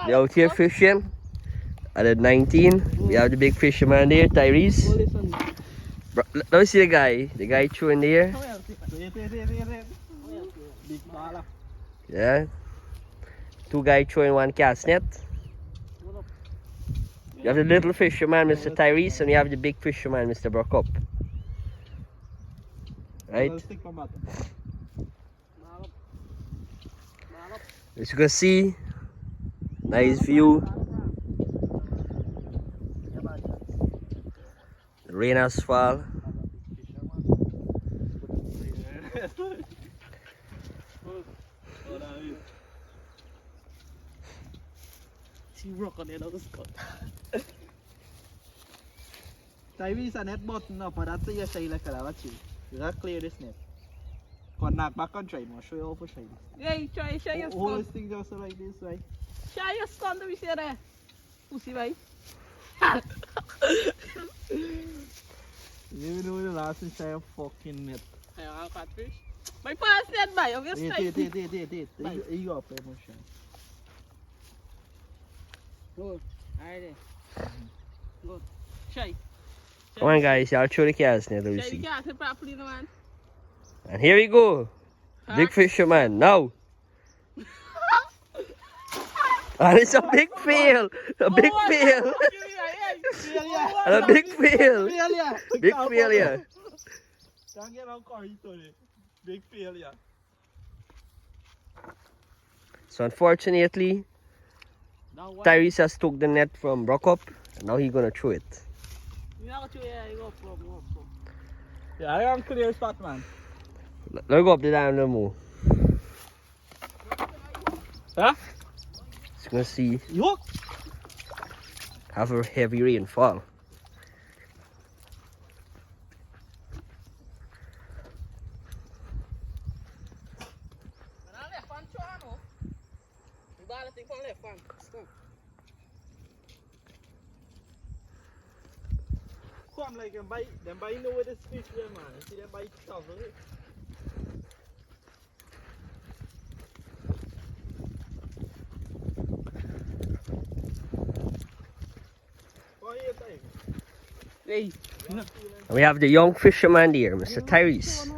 They're out here fishing. At the 19, we have the big fisherman there, Tyrese. Let me see the guy chewing there. Yeah. Two guys throwing one cast net. You have the little fisherman, Mr. Tyrese, and you have the big fisherman, Mr. Brockup. Right? As you can see, nice view. The rain has fallen. Tyrese a net button up, but that's a say like a watch you. You gotta clear this net. Come knock back and try, I'll show you how to try this. Yeah, try your Hold stunt. this thing just like this, right? Try your stunt, let me see there. Pussy, right? You know the last time I fucking net. I have catfish. My pass net by, I'm just trying. You go up there, motion. Good. Alright then. Good. Try. Come on, guys, y'all throw the cast net, let me Try the see. cat properly, no man. And here we go. Big fisherman, now. And it's a big fail. A big fail. And a big fail. Big failure. Can't get on car today. Big failure. So unfortunately, Tyrese has took the net from Brockup, and now he's gonna throw it. Yeah, I am clear spot, man. Let's go up the damn move. Huh? It's gonna see Look. have a heavy rainfall. Come like them buy know where the fish there, man. See them buy shovel. What are you saying? Hey. And we have the young fisherman here, Mr. Tyrese.